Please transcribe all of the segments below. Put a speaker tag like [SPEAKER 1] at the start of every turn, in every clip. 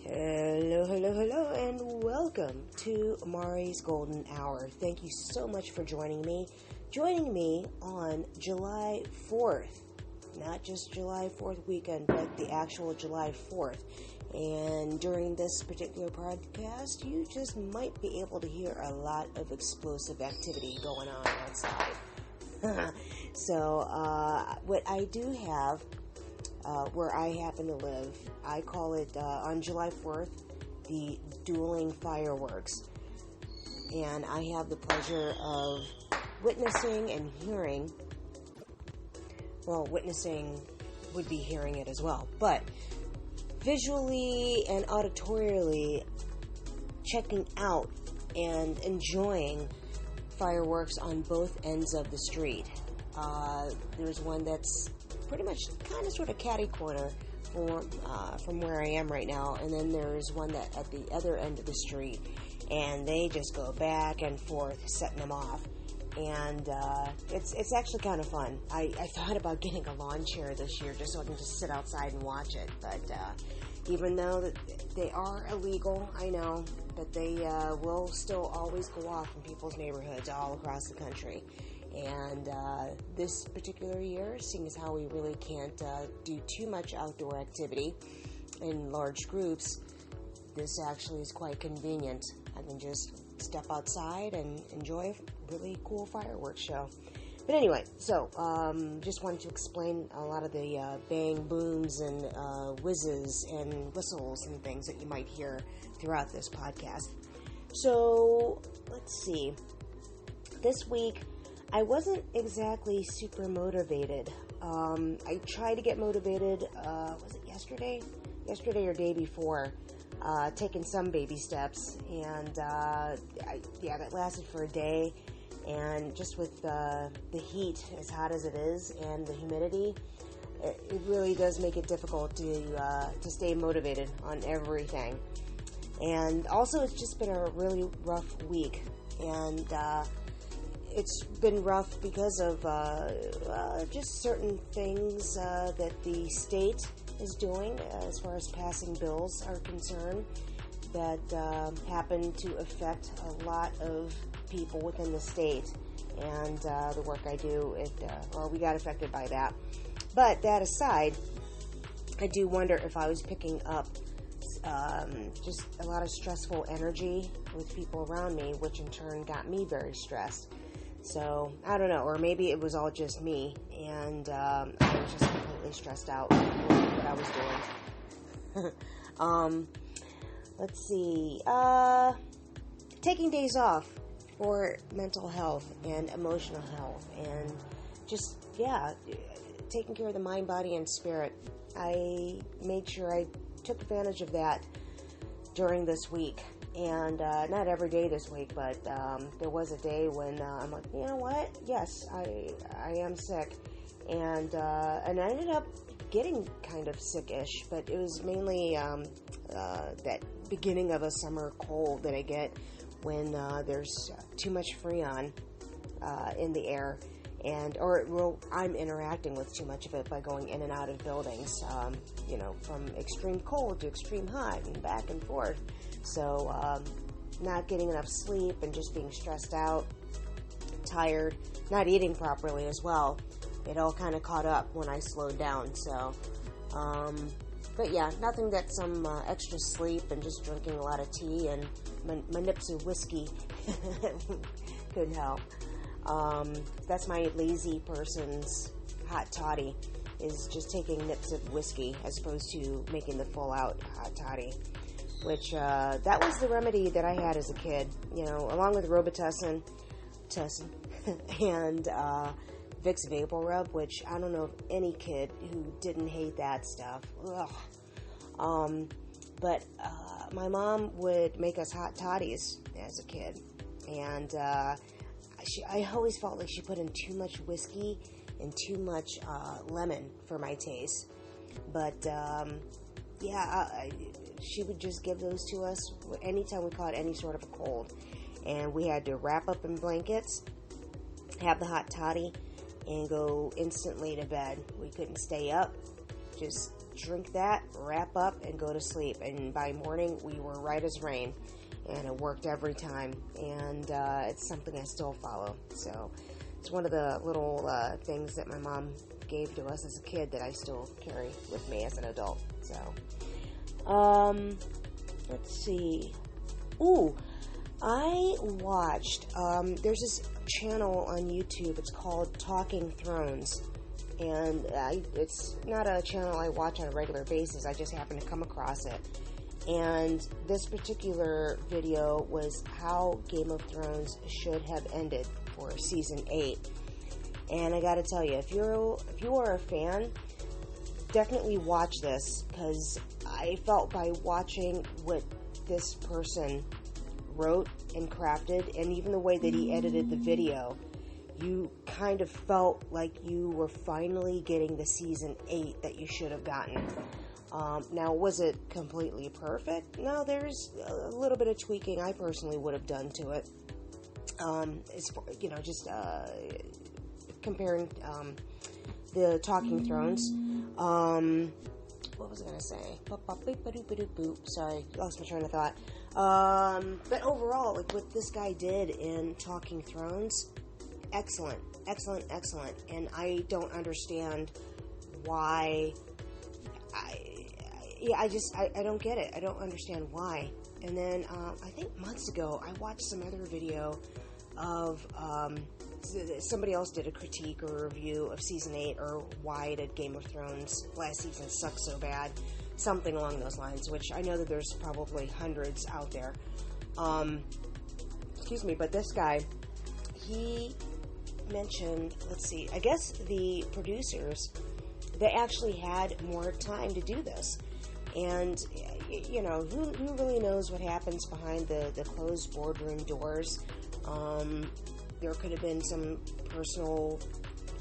[SPEAKER 1] Hello, hello, hello, and welcome to Mari's Golden Hour. Thank you so much for joining me. Joining me on July 4th. Not just July 4th weekend, but the actual July 4th. And during this particular podcast, you just might be able to hear a lot of explosive activity going on outside. So, what I do have where I happen to live, I call it, on July 4th, the dueling fireworks. And I have the pleasure of witnessing and hearing, well, witnessing would be hearing it as well, but visually and auditorially checking out and enjoying fireworks on both ends of the street. There's one that's pretty much kind of sort of catty corner from where I am right now, and then there's one that at the other end of the street, and they just go back and forth setting them off, and it's actually kind of fun. I thought about getting a lawn chair this year just so I can just sit outside and watch it, but even though that they are illegal, I know that they will still always go off in people's neighborhoods all across the country. And this particular year, seeing as how we really can't do too much outdoor activity in large groups, this actually is quite convenient. I can just step outside and enjoy a really cool fireworks show. But anyway, so just wanted to explain a lot of the bang booms and whizzes and whistles and things that you might hear throughout this podcast. So let's see. This week, I wasn't exactly super motivated. I tried to get motivated, was it yesterday? Yesterday or day before, taking some baby steps, and that lasted for a day, and just with the heat, as hot as it is, and the humidity, it really does make it difficult to stay motivated on everything. And also, it's just been a really rough week, and it's been rough because of just certain things that the state is doing as far as passing bills are concerned that happen to affect a lot of people within the state. And the work I do, we got affected by that. But that aside, I do wonder if I was picking up just a lot of stressful energy with people around me, which in turn got me very stressed. So, I don't know, or maybe it was all just me, and I was just completely stressed out with what I was doing. Let's see, taking days off for mental health and emotional health, and just, taking care of the mind, body, and spirit. I made sure I took advantage of that during this week. And not every day this week, but there was a day when I'm like, you know what? Yes, I am sick, and I ended up getting kind of sickish, but it was mainly that beginning of a summer cold that I get when there's too much Freon in the air, I'm interacting with too much of it by going in and out of buildings, from extreme cold to extreme hot and back and forth. So, not getting enough sleep and just being stressed out, tired, not eating properly as well. It all kind of caught up when I slowed down. So, but yeah, nothing that some extra sleep and just drinking a lot of tea and my nips of whiskey could help. That's my lazy person's hot toddy, is just taking nips of whiskey as opposed to making the full out hot toddy, which that was the remedy that I had as a kid, along with Robitussin and Vicks Vapor Rub, which I don't know of any kid who didn't hate that stuff. Ugh. But my mom would make us hot toddies as a kid, and I always felt like she put in too much whiskey and too much lemon for my taste. But she would just give those to us anytime we caught any sort of a cold, and we had to wrap up in blankets, have the hot toddy, and go instantly to bed. We couldn't stay up, just drink that, wrap up, and go to sleep. And by morning, we were right as rain. And it worked every time. And it's something I still follow. So it's one of the little things that my mom gave to us as a kid that I still carry with me as an adult. So, let's see. Ooh, I watched, there's this channel on YouTube, it's called Talking Thrones, and it's not a channel I watch on a regular basis, I just happened to come across it, and this particular video was how Game of Thrones should have ended for Season 8, and I gotta tell you, if you are a fan, definitely watch this, because I felt by watching what this person wrote and crafted, and even the way that he edited the video, you kind of felt like you were finally getting the Season 8 that you should have gotten. Now, was it completely perfect? No, there's a little bit of tweaking I personally would have done to it. Just comparing the Talking Thrones. What was I going to say? Sorry, lost my train of thought. But overall, like what this guy did in Talking Thrones, excellent. And I don't understand why. I don't get it. I don't understand why. And then I think months ago, I watched some other video of somebody else did a critique or review of Season 8, or why did Game of Thrones last season suck so bad, something along those lines, which I know that there's probably hundreds out there. But this guy, he mentioned, let's see, I guess the producers, they actually had more time to do this. And, who really knows what happens behind the closed boardroom doors? There could have been some personal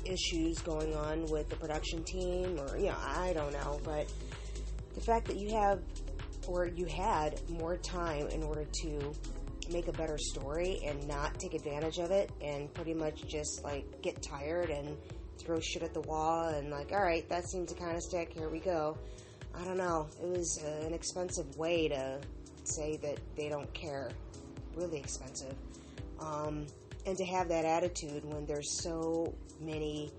[SPEAKER 1] issues going on with the production team, or, I don't know. But the fact that you had more time in order to make a better story and not take advantage of it, and pretty much just, get tired and throw shit at the wall and, all right, that seems to kind of stick, here we go. I don't know. It was an expensive way to say that they don't care. Really expensive. And to have that attitude when there's so many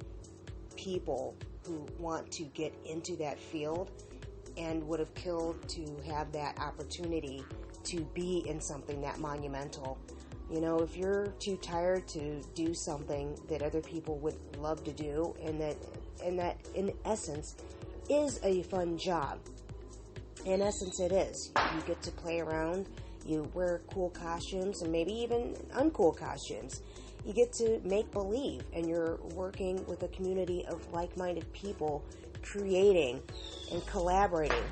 [SPEAKER 1] people who want to get into that field and would have killed to have that opportunity to be in something that monumental. If you're too tired to do something that other people would love to do, and that in essence is a fun job. In essence, it is. You get to play around. You wear cool costumes and maybe even uncool costumes. You get to make believe, and you're working with a community of like-minded people, creating and collaborating.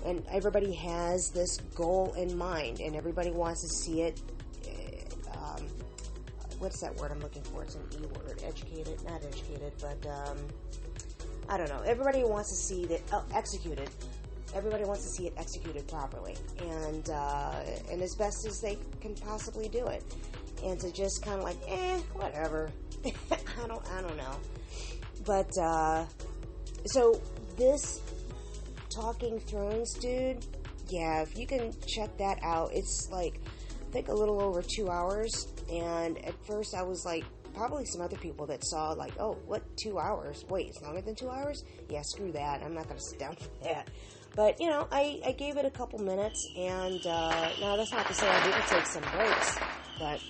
[SPEAKER 1] And everybody has this goal in mind, and everybody wants to see it. What's that word I'm looking for? It's an E word. Educated, not educated, but I don't know. Everybody wants to see that executed. Everybody wants to see it executed properly, and as best as they can possibly do it. And to just kind of whatever. I don't know. But so this Talking Thrones dude, yeah, if you can check that out, it's I think a little over 2 hours. And at first I was probably some other people that saw oh, what, 2 hours? Wait, it's longer than 2 hours? Yeah, screw that. I'm not going to sit down for that. But, I gave it a couple minutes, and now that's not to say I didn't take some breaks, but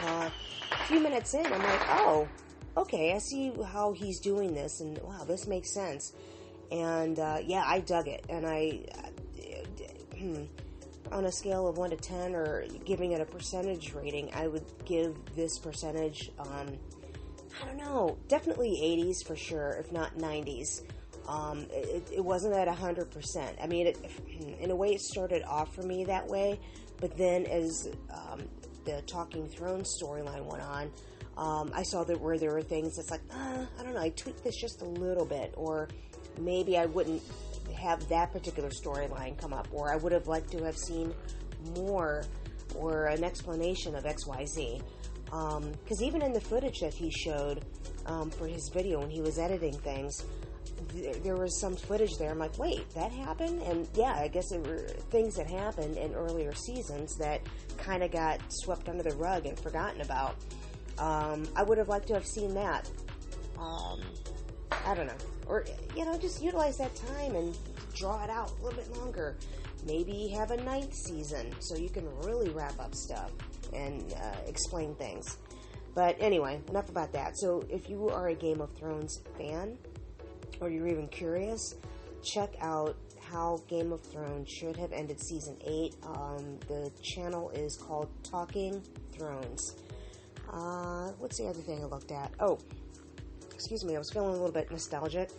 [SPEAKER 1] a few minutes in, I'm oh, okay, I see how he's doing this, and wow, this makes sense. And, yeah, I dug it, and on a scale of 1 to 10, or giving it a percentage rating, I would give this percentage, I don't know, definitely 80s for sure, if not 90s. It wasn't at 100%. I mean, in a way, it started off for me that way, but then as the Talking Thrones storyline went on, I saw that where there were things that's I don't know, I tweaked this just a little bit, or maybe I wouldn't have that particular storyline come up, or I would have liked to have seen more, or an explanation of XYZ. Because even in the footage that he showed for his video when he was editing things, there was some footage there. I'm like, wait, that happened? And yeah, I guess there were things that happened in earlier seasons that kind of got swept under the rug and forgotten about. I would have liked to have seen that. I don't know. Or, just utilize that time and draw it out a little bit longer. Maybe have a 9th season so you can really wrap up stuff and explain things. But anyway, enough about that. So if you are a Game of Thrones fan, or you're even curious, check out how Game of Thrones should have ended season 8. The channel is called Talking Thrones. What's the other thing I looked at? Oh, excuse me, I was feeling a little bit nostalgic,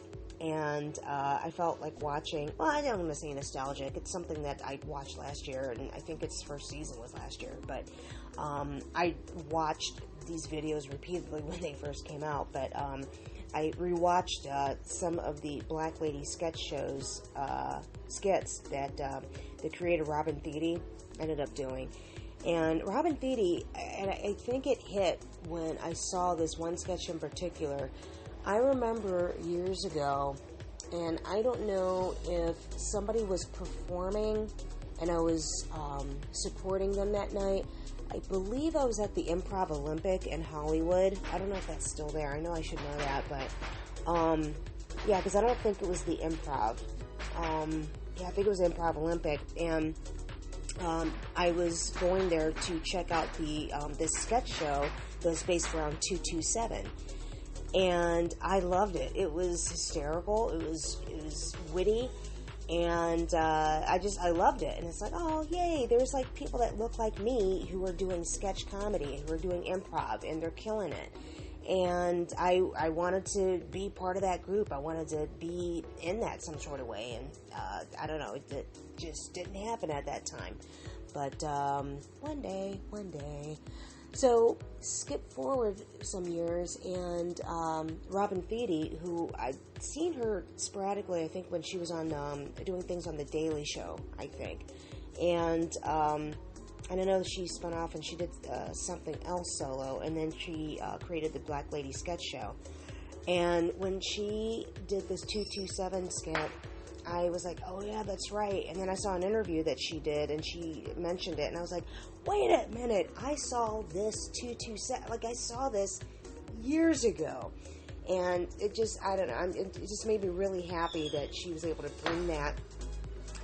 [SPEAKER 1] and I felt like watching, well, I don't want to say nostalgic, it's something that I watched last year, and I think its first season was last year, but I watched these videos repeatedly when they first came out, but I rewatched some of the Black Lady sketch shows, skits that the creator Robin Thede ended up doing. And Robin Thede, and I think it hit when I saw this one sketch in particular. I remember years ago, and I don't know if somebody was performing and I was supporting them that night. I believe I was at the Improv Olympic in Hollywood. I don't know if that's still there. I know I should know that, but yeah, because I don't think it was the Improv. Yeah, I think it was Improv Olympic, and I was going there to check out this sketch show that was based around 227, and I loved it. It was hysterical. It was witty, and I loved it. And it's like, oh yay! There's like people that look like me who are doing sketch comedy, who are doing improv, and they're killing it. And I wanted to be part of that group. I wanted to be in that some sort of way, and I don't know, it just didn't happen at that time. But one day. So skip forward some years, and Robin Thede, who I'd seen her sporadically, I think when she was on doing things on The Daily Show, I think, and I know she spun off and she did something else solo, and then she created the Black Lady sketch show. And when she did this 227 skit, I was like, oh yeah, that's right. And then I saw an interview that she did, and she mentioned it, and I was like, wait a minute, I saw this 227, like I saw this years ago. And it just, I don't know, it just made me really happy that she was able to bring that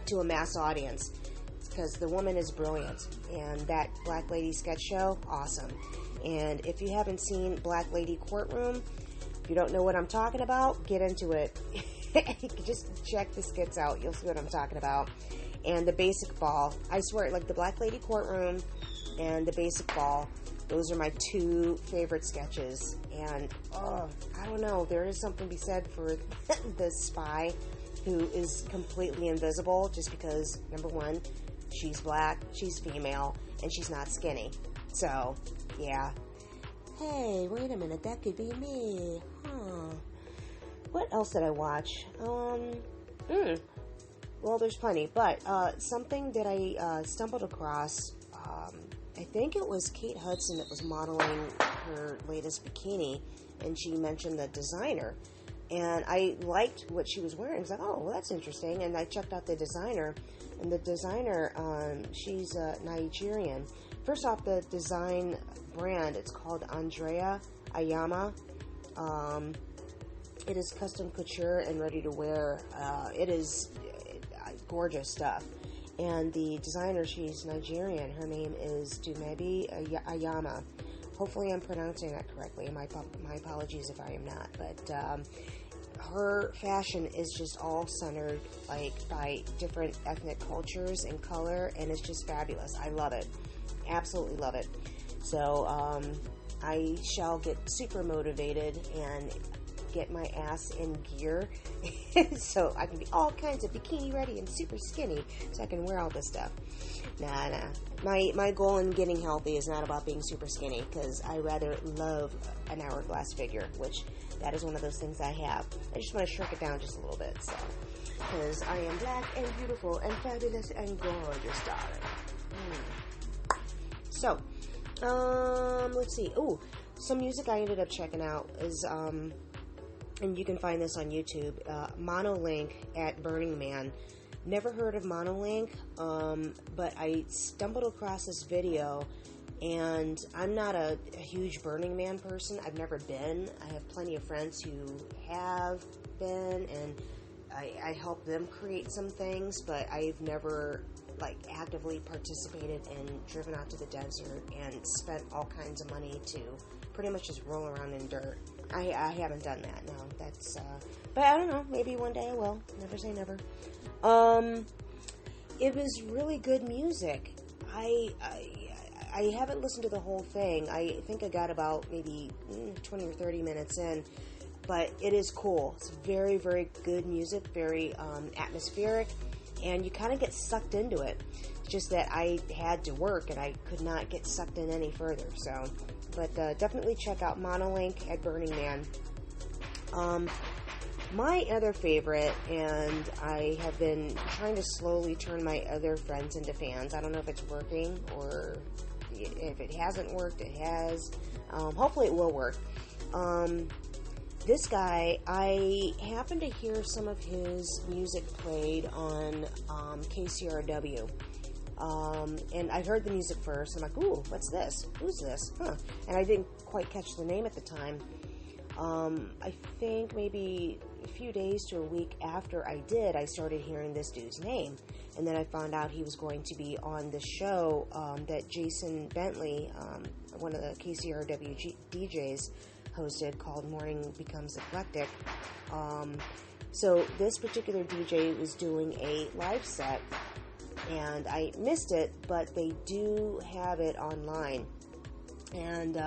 [SPEAKER 1] to a mass audience, because the woman is brilliant, and that Black Lady sketch show, awesome. And if you haven't seen Black Lady Courtroom, if you don't know what I'm talking about, get into it. Just check the skits out, you'll see what I'm talking about. And the Basic Ball, I swear, like the Black Lady Courtroom and the Basic Ball, those are my two favorite sketches. And I don't know, there is something to be said for the spy who is completely invisible, just because, number one, she's black, she's female, and she's not skinny. So, yeah. Hey, wait a minute, that could be me. Huh. What else did I watch? Well, there's plenty, but something that I stumbled across, I think it was Kate Hudson that was modeling her latest bikini, and she mentioned the designer. And I liked what she was wearing. I was like, oh, well, that's interesting. And I checked out the designer. And the designer, she's Nigerian. First off, the design brand, it's called Andrea Ayama. It is custom couture and ready to wear. It is gorgeous stuff. And the designer, she's Nigerian. Her name is Dumebi Ayama. Hopefully I'm pronouncing that correctly. My apologies if I am not. But her fashion is just all centered like by different ethnic cultures and color, and it's just fabulous. I love it. Absolutely love it. So I shall get super motivated and get my ass in gear so I can be all kinds of bikini ready and super skinny so I can wear all this stuff. Nah. My goal in getting healthy is not about being super skinny, because I rather love an hourglass figure, which that is one of those things I have. I just want to shrink it down just a little bit, so, because I am black and beautiful and fabulous and gorgeous, darling. So, let's see. Oh, some music I ended up checking out is and you can find this on YouTube, Monolink at Burning Man. Never heard of Monolink, but I stumbled across this video, and I'm not a huge Burning Man person. I've never been. I have plenty of friends who have been, and I help them create some things, but I've never like actively participated and driven out to the desert and spent all kinds of money to pretty much just roll around in dirt. I haven't done that. No, that's but I don't know, maybe one day I will. Never say never. It was really good music. I haven't listened to the whole thing. I think I got about maybe 20 or 30 minutes in, but it is cool. It's very, very good music, very atmospheric, and you kind of get sucked into it. It's just that I had to work, and I could not get sucked in any further. So, but definitely check out Monolink at Burning Man. My other favorite, and I have been trying to slowly turn my other friends into fans. I don't know if it's working, or if it hasn't worked, it has. Hopefully it will work. This guy, I happened to hear some of his music played on KCRW. And I heard the music first. I'm like, ooh, what's this? Who's this? Huh. And I didn't quite catch the name at the time. I think maybe a few days to a week after I did, I started hearing this dude's name. And then I found out he was going to be on the show that Jason Bentley, one of the KCRW DJs, hosted, called Morning Becomes Eclectic. So this particular DJ was doing a live set, and I missed it, but they do have it online. And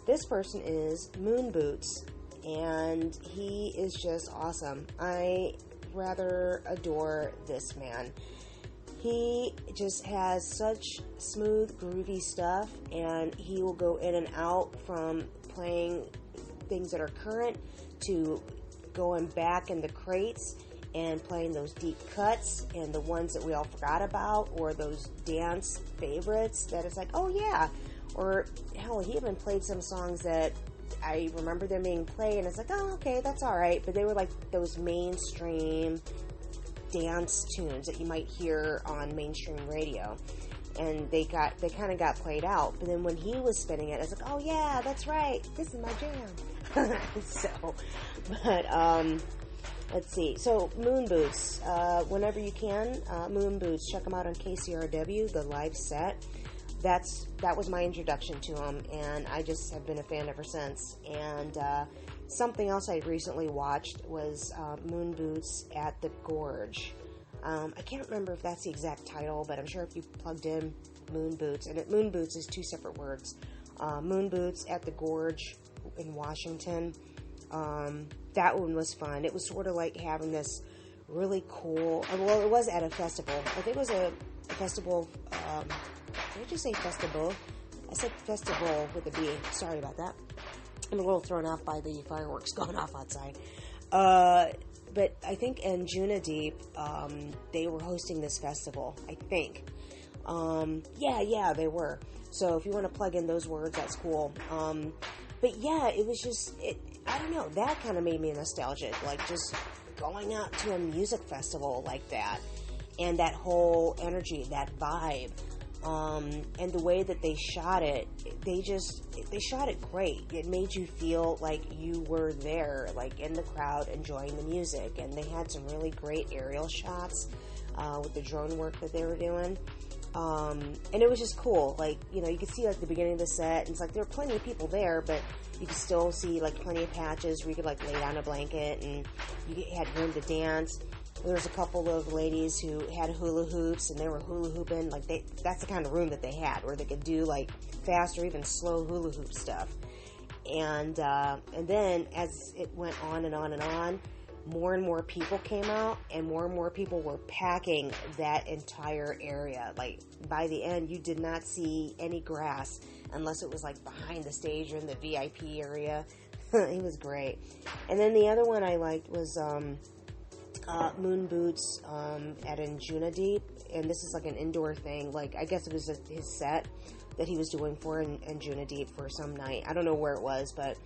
[SPEAKER 1] this person is Moon Boots, and he is just awesome. I rather adore this man. He just has such smooth, groovy stuff, and he will go in and out from playing things that are current to going back in the crates and playing those deep cuts and the ones that we all forgot about, or those dance favorites that it's like, oh yeah. Or hell, he even played some songs that I remember them being played, and it's like, oh, okay, that's all right. But they were like those mainstream dance tunes that you might hear on mainstream radio, and they kind of got played out. But then when he was spinning it, I was like, oh yeah, that's right, this is my jam. So, but let's see. So Moon Boots, whenever you can, Moon Boots, check them out on KCRW, the live set. That was my introduction to him, and I just have been a fan ever since. And something else I recently watched was Moon Boots at the Gorge. I can't remember if that's the exact title, but I'm sure if you plugged in Moon Boots, and Moon Boots is two separate words. Moon Boots at the Gorge in Washington. That one was fun. It was sort of like having this really cool, well, it was at a festival. I think it was a festival. Did I just say festival? I said festival with a B. Sorry about that. I'm a little thrown off by the fireworks going off outside. But I think in Junadeep, they were hosting this festival, I think. Yeah, they were. So if you want to plug in those words, that's cool. But yeah, it was just, I don't know, that kind of made me nostalgic. Like just going out to a music festival like that. And that whole energy, that vibe. And the way that they shot it, they shot it great. It made you feel like you were there, like in the crowd enjoying the music. And they had some really great aerial shots with the drone work that they were doing. And it was just cool. Like, you know, you could see like the beginning of the set, and it's like there were plenty of people there, but you could still see like plenty of patches where you could like lay down a blanket and you had room to dance. There was a couple of ladies who had hula hoops, and they were hula hooping. Like that's the kind of room that they had, where they could do like fast or even slow hula hoop stuff. And then as it went on and on and on, more and more people came out, and more people were packing that entire area. Like by the end, you did not see any grass unless it was like behind the stage or in the VIP area. It was great. And then the other one I liked was Moon Boots at Deep, and this is like an indoor thing. Like, I guess it was his set that he was doing for in Deep for some night. I don't know where it was, but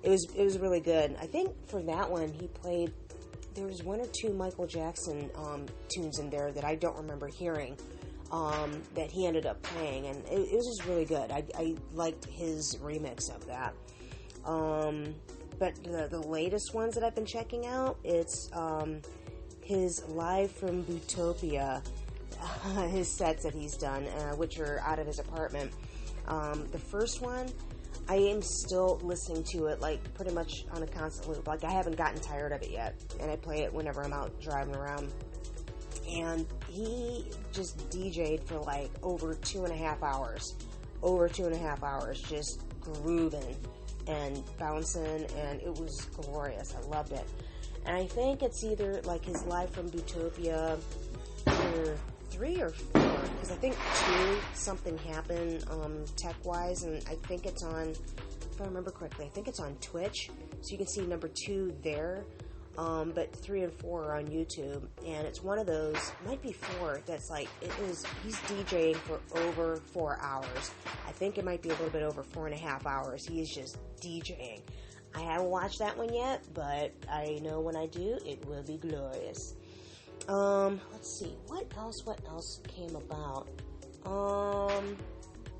[SPEAKER 1] it was really good. I think for that one he played. There was one or two Michael Jackson tunes in there that I don't remember hearing. That he ended up playing, and it was just really good. I liked his remix of that. But the latest ones that I've been checking out, it's his Live from Bootopia, his sets that he's done, which are out of his apartment. The first one, I am still listening to it like pretty much on a constant loop. Like, I haven't gotten tired of it yet, and I play it whenever I'm out driving around. And he just DJ'd for like over 2.5 hours. Over 2.5 hours, just grooving and bouncing, and it was glorious. I loved it. And I think it's either like his Live from Bootopia, either 3 or 4, because I think 2 something happened tech-wise, and I think it's on, if I remember correctly, I think it's on Twitch, so you can see number 2 there. But 3 and 4 are on YouTube, and it's one of those, might be 4, that's like, he's DJing for over 4 hours. I think it might be a little bit over 4.5 hours. He is just DJing. I haven't watched that one yet, but I know when I do, it will be glorious. Let's see, what else came about?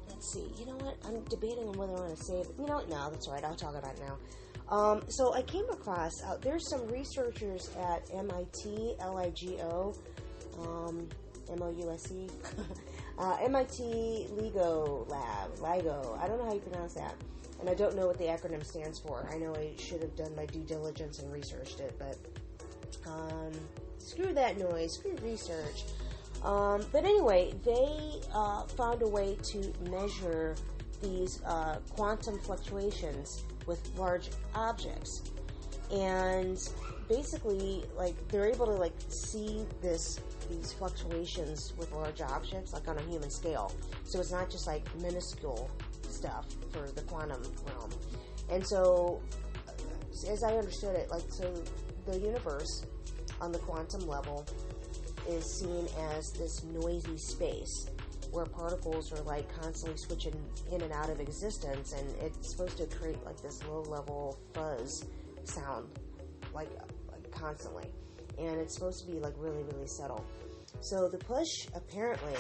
[SPEAKER 1] Let's see, you know what, I'm debating on whether I want to save it. You know what, no, that's alright, I'll talk about it now. So I came across, there's some researchers at MIT, LIGO, MOUSE, MIT LIGO Lab, LIGO, I don't know how you pronounce that, and I don't know what the acronym stands for. I know I should have done my due diligence and researched it, but, screw that noise, screw research. But anyway, they, found a way to measure these, quantum fluctuations with large objects, and basically, like, they're able to like see these fluctuations with large objects, like on a human scale. So it's not just like minuscule stuff for the quantum realm. And so, as I understood it, like, so the universe on the quantum level is seen as this noisy space where particles are like constantly switching in and out of existence, and it's supposed to create like this low-level fuzz sound, like constantly, and it's supposed to be like really, really subtle. So the push apparently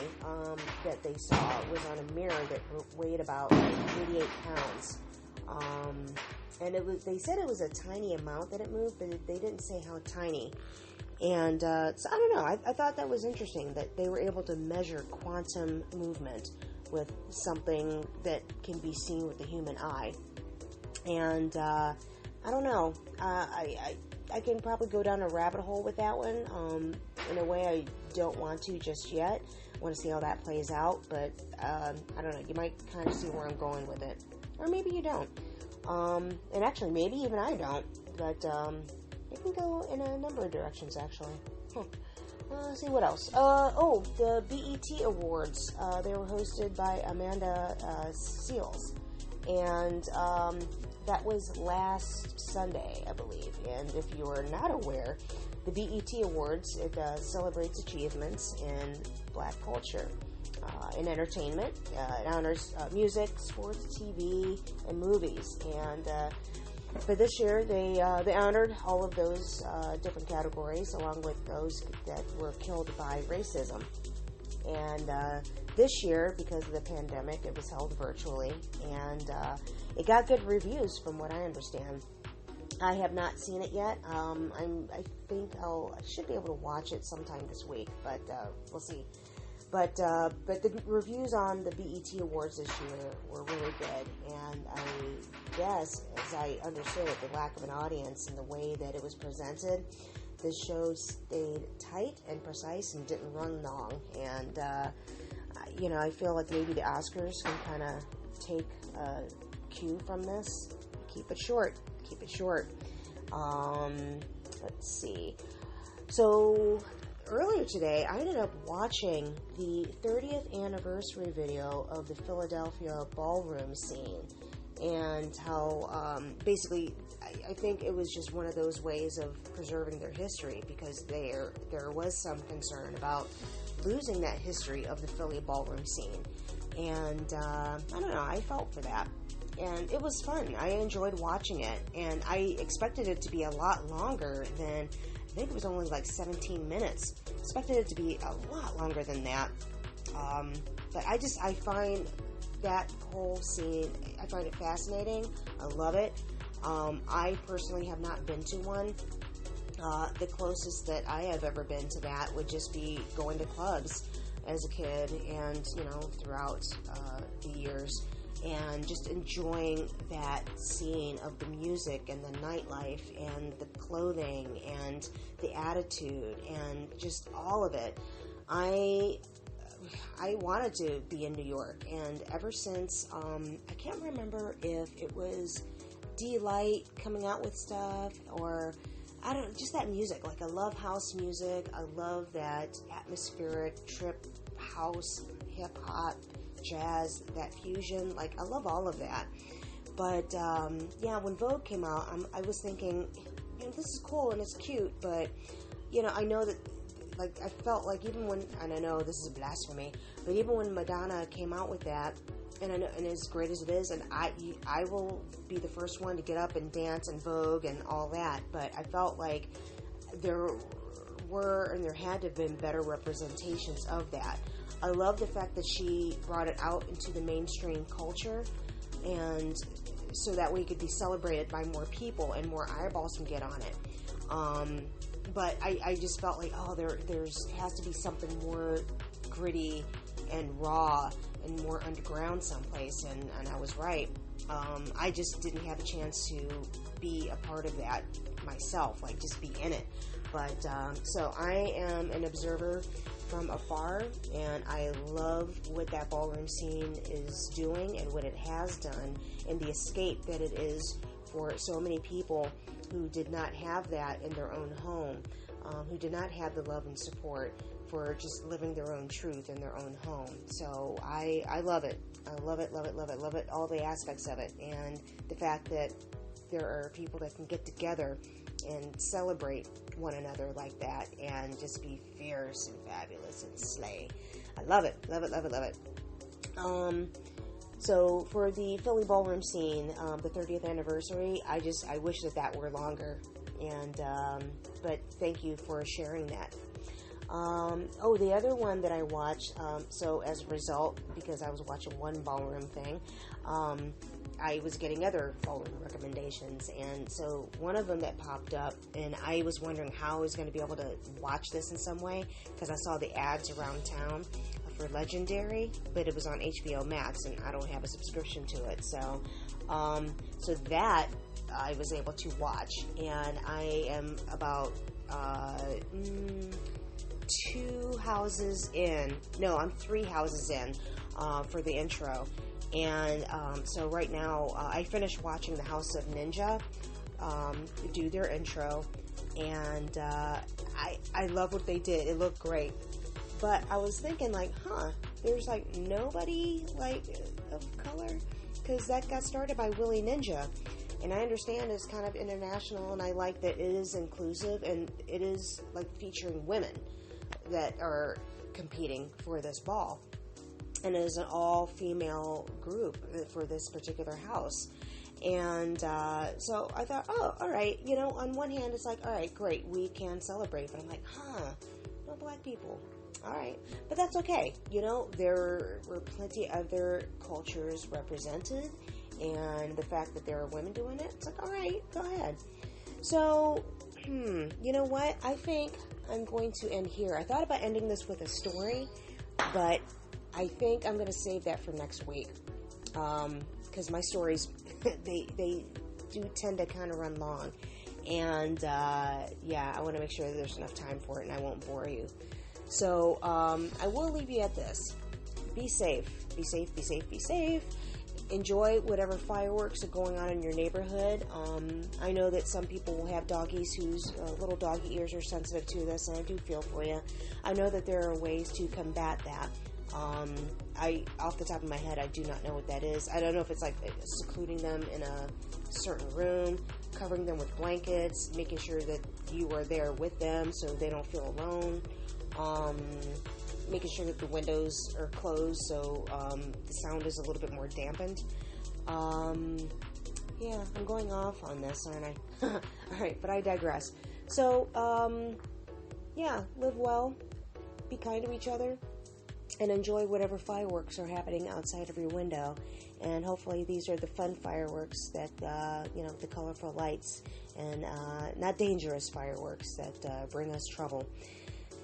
[SPEAKER 1] that they saw was on a mirror that weighed about 88 pounds, and they said it was a tiny amount that it moved, but they didn't say how tiny. And so I don't know, I thought that was interesting that they were able to measure quantum movement with something that can be seen with the human eye. And I don't know, I can probably go down a rabbit hole with that one. In a way, I don't want to just yet. I want to see how that plays out, but I don't know, you might kind of see where I'm going with it. Or maybe you don't. And actually, maybe even I don't, but it can go in a number of directions, actually. Let's see what else. The BET Awards. They were hosted by Amanda Seales, and that was last Sunday, I believe. And if you are not aware, the BET Awards, it celebrates achievements in Black culture, in entertainment. It honors music, sports, TV, and movies. And for this year, they honored all of those different categories, along with those that were killed by racism. And this year, because of the pandemic, it was held virtually, and it got good reviews, from what I understand. I have not seen it yet. I think I should be able to watch it sometime this week, but we'll see. But the reviews on the BET Awards this year were really good, and I guess, as I understood it, the lack of an audience and the way that it was presented, the show stayed tight and precise and didn't run long. And I feel like maybe the Oscars can kind of take a cue from this. Keep it short. Let's see. So earlier today, I ended up watching the 30th anniversary video of the Philadelphia Ballroom scene. and how basically I think it was just one of those ways of preserving their history, because there was some concern about losing that history of the Philly ballroom scene. And I don't know, I felt for that. And it was fun. I enjoyed watching it. And I expected it to be a lot longer than, I think it was only like 17 minutes. Expected it to be a lot longer than that. But I find that whole scene, I find it fascinating. I love it. I personally have not been to one. The closest that I have ever been to that would just be going to clubs as a kid, and throughout the years, and just enjoying that scene of the music and the nightlife and the clothing and the attitude and just all of it. I wanted to be in New York, and ever since, I can't remember if it was D-Light coming out with stuff, or I don't know, just that music. Like, I love house music. I love that atmospheric trip house, hip hop, jazz, that fusion. Like, I love all of that. But yeah, when Vogue came out, I was thinking, this is cool and it's cute, but I know that, like, I felt like even when, and I know this is blasphemy, but even when Madonna came out with that, and I know, and as great as it is, and I will be the first one to get up and dance and Vogue and all that, but I felt like there were, and there had to have been, better representations of that. I love the fact that she brought it out into the mainstream culture, and so that way it could be celebrated by more people and more eyeballs can get on it. But I just felt like, there's has to be something more gritty and raw and more underground someplace, and I was right. I just didn't have a chance to be a part of that myself, like just be in it. But so I am an observer from afar, and I love what that ballroom scene is doing and what it has done, and the escape that it is for so many people who did not have that in their own home, who did not have the love and support for just living their own truth in their own home. So I love it. I love it, love it, love it, love it, all the aspects of it, and the fact that there are people that can get together and celebrate one another like that and just be fierce and fabulous and slay. I love it, love it, love it, love it. So for the Philly ballroom scene, the 30th anniversary, I wish that were longer. And but thank you for sharing that. The other one that I watched, so as a result, because I was watching one ballroom thing, I was getting other ballroom recommendations, and so one of them that popped up, and I was wondering how I was going to be able to watch this in some way, because I saw the ads around town for Legendary, but it was on HBO Max, and I don't have a subscription to it, so that I was able to watch, and I am about 2 houses in. No, I'm 3 houses in for the intro. And so right now, I finished watching the House of Ninja do their intro, and I love what they did. It looked great. But I was thinking, like, there's like nobody like of color, because that got started by Willie Ninja. And I understand it's kind of international, and I like that it is inclusive, and it is like featuring women that are competing for this ball. And it is an all-female group for this particular house. And so I thought, all right, on one hand, it's like, all right, great, we can celebrate. But I'm like, no black people. All right. But that's okay. There were plenty other cultures represented. And the fact that there are women doing it, it's like, all right, go ahead. So, you know what? I think I'm going to end here. I thought about ending this with a story, but I think I'm going to save that for next week, because my stories, they do tend to kind of run long, and I want to make sure that there's enough time for it, and I won't bore you. So I will leave you at this. Be safe. Be safe, be safe, be safe. Enjoy whatever fireworks are going on in your neighborhood. I know that some people will have doggies whose little doggy ears are sensitive to this, and I do feel for you. I know that there are ways to combat that. Off the top of my head, I do not know what that is. I don't know if it's like secluding them in a certain room, covering them with blankets, making sure that you are there with them so they don't feel alone, making sure that the windows are closed so the sound is a little bit more dampened. Yeah, I'm going off on this, aren't I? Alright, but I digress. So, yeah, live well, be kind to each other, and enjoy whatever fireworks are happening outside of your window. And hopefully these are the fun fireworks that, the colorful lights, and not dangerous fireworks that bring us trouble.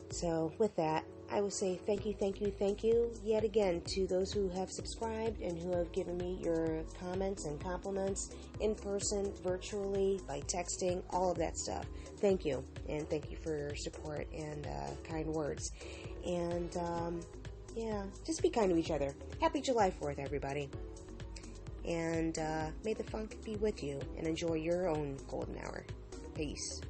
[SPEAKER 1] So with that, I will say thank you yet again to those who have subscribed and who have given me your comments and compliments in person, virtually, by texting, all of that stuff. Thank you, and thank you for your support and kind words. And just be kind to each other. Happy July 4th, everybody. And may the funk be with you, and enjoy your own golden hour. Peace.